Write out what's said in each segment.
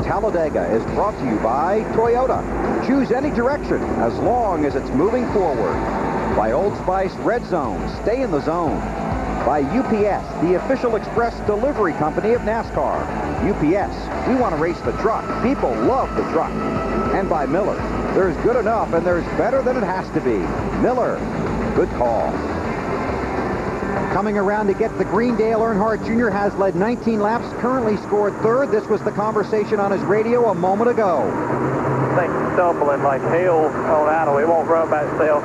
Talladega is brought to you by Toyota. Choose any direction as long as it's moving forward. By Old Spice Red Zone, stay in the zone. By UPS, the official express delivery company of NASCAR. UPS, we want to race the truck. People love the truck. And by Miller, there's good enough and there's better than it has to be. Miller, good call. Coming around to get the green, Dale Earnhardt Jr. has led 19 laps, currently scored third. This was the conversation on his radio a moment ago. I think it's stumbling like hell on idle. It won't run by itself.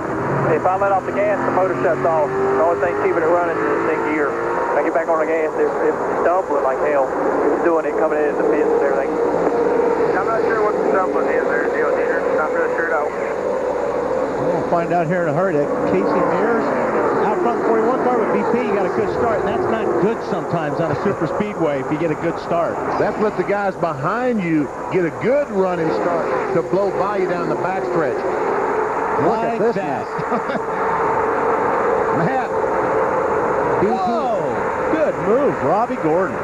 If I let off the gas, the motor shuts off. The only thing keeping it running is the thing gear. If I get back on the gas, it's stumbling like hell. It was doing it coming in the pits and everything. I'm not sure what the stumbling is there, Dale Jr. Not really sure though. We'll find out here in a hurry. That Casey Mears out front 41 car with BP, you got a good start, and that's not good sometimes on a super speedway if you get a good start. That's what the guys behind you get a good running start to blow by you down the backstretch. Look at this mess. Matt. Whoa, good move, Robbie Gordon.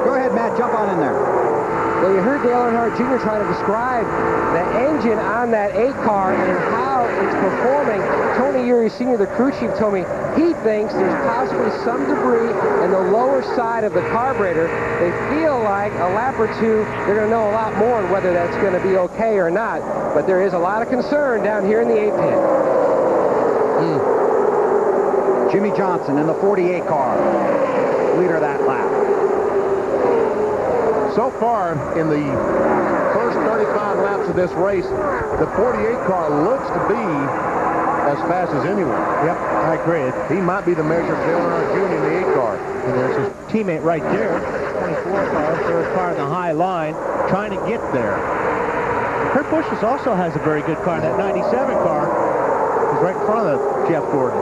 Go ahead, Matt, jump on in there. Well, you heard Dale Earnhardt Jr. trying to describe the engine on that 8 car and how it's performing. Tony Eury Sr., the crew chief, told me he thinks there's possibly some debris in the lower side of the carburetor. They feel like a lap or two, they're going to know a lot more on whether that's going to be okay or not. But there is a lot of concern down here in the 8 pit. Jimmy Johnson in the 48 car, leader of that lap. So far, in the first 35 laps of this race, the 48 car looks to be as fast as anyone. Yep, I agree. He might be the measure of Dale Earnhardt Jr. in the 8 car. And there's his teammate right there, 24 car, third car in the high line, trying to get there. Kurt Busch also has a very good car. That 97 car is right in front of Jeff Gordon.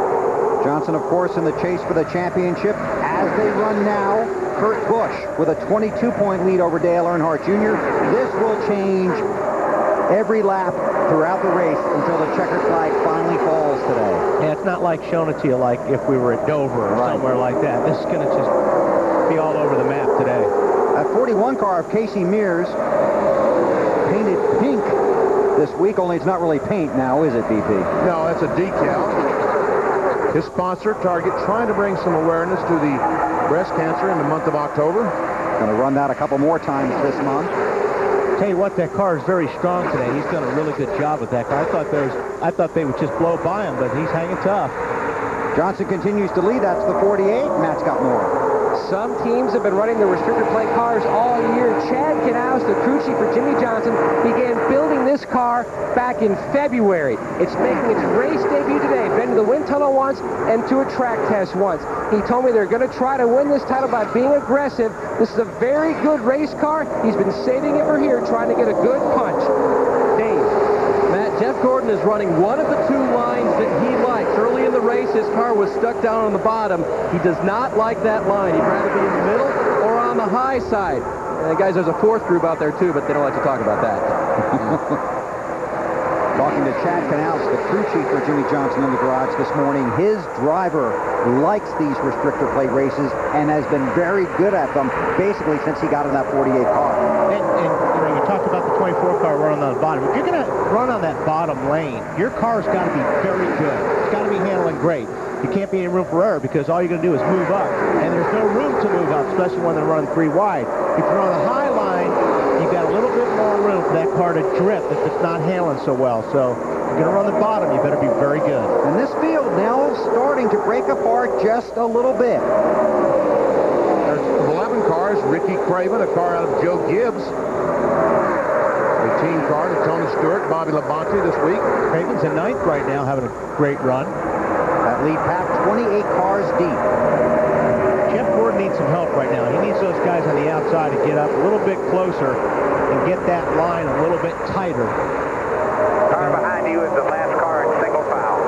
Johnson, of course, in the chase for the championship. As they run now, Kurt Busch with a 22-point lead over Dale Earnhardt Jr. This will change every lap throughout the race until the checkered flag finally falls today. Yeah, it's not like showing it to you like if we were at Dover or somewhere like that. This is going to just be all over the map today. That 41 car of Casey Mears, painted pink this week, only it's not really paint now, is it, BP? No, it's a decal. His sponsor, Target, trying to bring some awareness to the breast cancer in the month of October. Going to run that a couple more times this month. Tell you what, that car is very strong today. He's done a really good job with that car. I thought they would just blow by him, but he's hanging tough. Johnson continues to lead. That's the 48. Matt's got more. Some teams have been running the restrictor plate cars all year. Chad Knaus, the crew chief for Jimmy Johnson, began building this car back in February. It's making its race debut today. Been to the wind tunnel once and to a track test once. He told me they're going to try to win this title by being aggressive. This is a very good race car. He's been saving it for here, trying to get a good punch. Dave. Matt, Jeff Gordon is running one of the 2 lines that he likes. Early in the race, his car was stuck down on the bottom. He does not like that line. He'd rather be in the middle or on the high side. Guys, there's a 4th group out there, too, but they don't like to talk about that. Talking to Chad Knaus, the crew chief for Jimmy Johnson in the garage this morning. His driver likes these restrictor plate races and has been very good at them basically since he got in that 48 car. And you talked about the 24 car running on the bottom. If you're going to run on that bottom lane, your car's got to be very good. It's got to be handling great. You can't be in room for error because all you're going to do is move up. And there's no room to move up, especially when they're running 3 wide. If you're on the high line, you've got a little bit more room for that car to drift if it's not handling so well. So if you're going to run the bottom, you better be very good. And this field now starting to break apart just a little bit. There's 11 cars. Ricky Craven, a car out of Joe Gibbs. A team car to Tony Stewart, Bobby Labonte this week. Craven's in 9th right now, having a great run. That lead pack 28 cars deep. Jeff Gordon needs some help right now. He needs those guys on the outside to get up a little bit closer and get that line a little bit tighter. Car behind you is the last car in single file.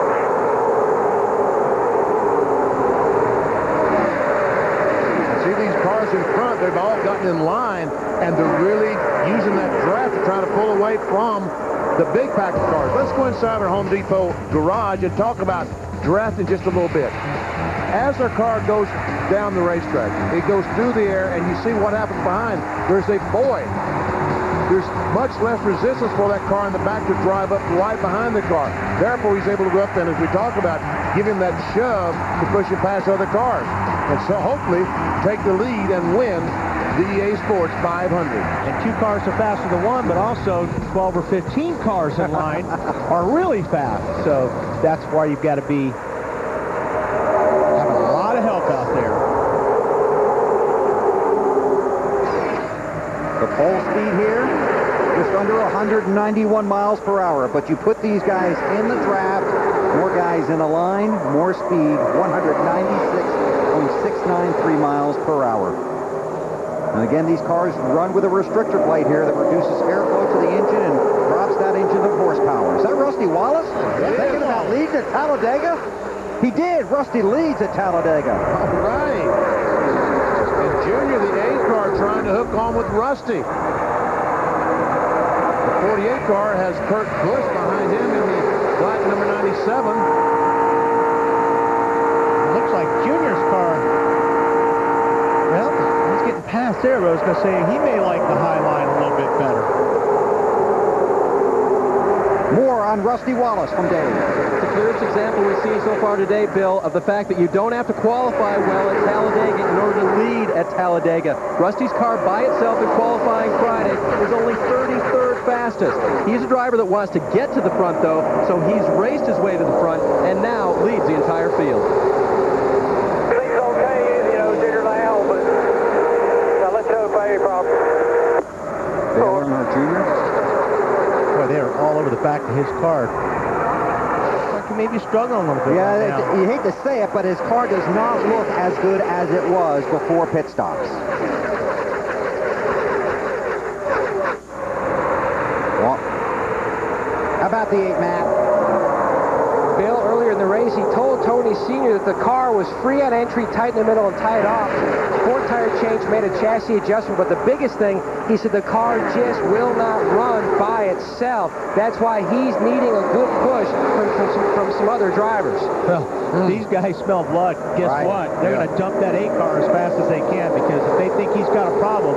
See these cars in front, they've all gotten in line, and they're really using that draft to try to pull away from the big pack of cars. Let's go inside our Home Depot garage and talk about drafting just a little bit. As our car goes down the racetrack, it goes through the air, and you see what happens behind. There's a boy there's much less resistance for that car in the back to drive up right behind the car. Therefore, he's able to go up and, as we talk about, give him that shove to push him past other cars. And so hopefully take the lead and win the EA Sports 500. And 2 cars are faster than 1, but also 12 or 15 cars in line are really fast. So that's why you've got to be having a lot of help out there. The pole speed here, just under 191 miles per hour. But you put these guys in the draft, more guys in a line, more speed, 196.693 miles per hour. And again, these cars run with a restrictor plate here that reduces airflow to the engine and drops that engine of horsepower. Is that Rusty Wallace? Thinking about leading at Talladega? He did. Rusty leads at Talladega. All right. And Junior, the 8 car, trying to hook on with Rusty. The 48 car has Kurt Busch behind him in the black number 97. It looks like Junior's car. Well, he's getting past there. I was going to say he may like the high line a little bit better. More on Rusty Wallace from Dave. It's the clearest example we've seen so far today, Bill, of the fact that you don't have to qualify well at Talladega in order to lead at Talladega. Rusty's car by itself in qualifying Friday was only 33rd fastest. He's a driver that wants to get to the front, though, so he's raced his way to the front and now leads the entire field. He's okay, you know, Junior now, but I'll let you know if I have any problems. Dale Earnhardt Jr. Boy, they are all over the back of his car. Looks like he may be struggling a little bit right now. Yeah, you hate to say it, but his car does not look as good as it was before pit stops. Well, how about the 8, Matt? Bill, earlier in the race, he told Tony Sr. that the car was free on entry, tight in the middle, and tied off. 4-tire change made a chassis adjustment, but the biggest thing, he said the car just will not run by itself. That's why he's needing a good push from some other drivers. Well, these guys smell blood. Guess what? They're going to dump that 8 car as fast as they can, because if they think he's got a problem,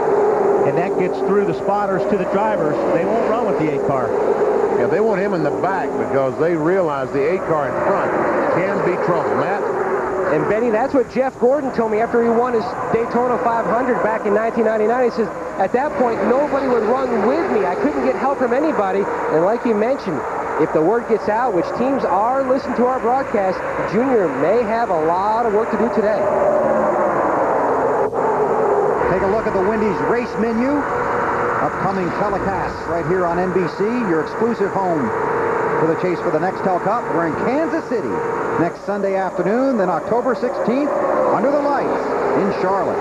and that gets through the spotters to the drivers, they won't run with the 8 car. Yeah, they want him in the back because they realize the 8 car in front can be trouble. Matt? And Benny, that's what Jeff Gordon told me after he won his Daytona 500 back in 1999. He says, at that point, nobody would run with me. I couldn't get help from anybody. And like you mentioned, if the word gets out, which teams are listening to our broadcast, Junior may have a lot of work to do today. Take a look at the Wendy's race menu. Upcoming telecasts right here on NBC, your exclusive home for the chase for the Nextel Cup. We're in Kansas City next Sunday afternoon, then October 16th, under the lights in Charlotte.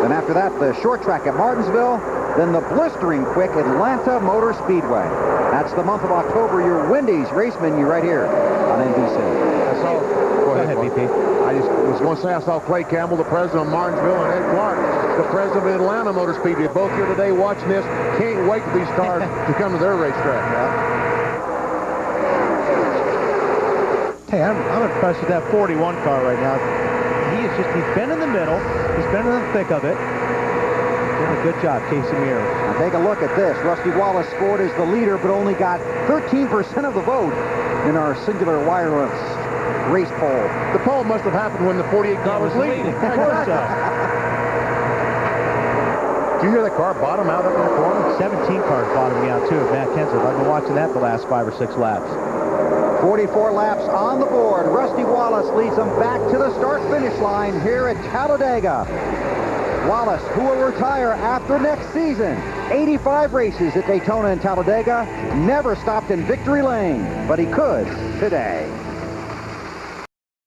Then after that, the short track at Martinsville, then the blistering quick Atlanta Motor Speedway. That's the month of October, your Wendy's race menu right here on NBC. I saw, go ahead, BP. I just was going to say I saw Clay Campbell, the president of Martinsville, and Ed Clark, the president of Atlanta Motor Speedway, both here today watching this. Can't wait for these cars to come to their racetrack. Hey, I'm impressed with that 41 car right now. He's been in the middle. He's been in the thick of it. Doing a good job, Casey Mears. Now take a look at this. Rusty Wallace scored as the leader, but only got 13% of the vote in our Singular Wireless race poll. The poll must have happened when the 48 car was leading. Of course so. Do you hear that car bottom out up in the corner? 17 cars bottoming out, too, at Matt Kenseth. I've been watching that the last 5 or 6 laps. 44 laps on the board. Rusty Wallace leads them back to the start-finish line here at Talladega. Wallace, who will retire after next season. 85 races at Daytona and Talladega. Never stopped in victory lane, but he could today.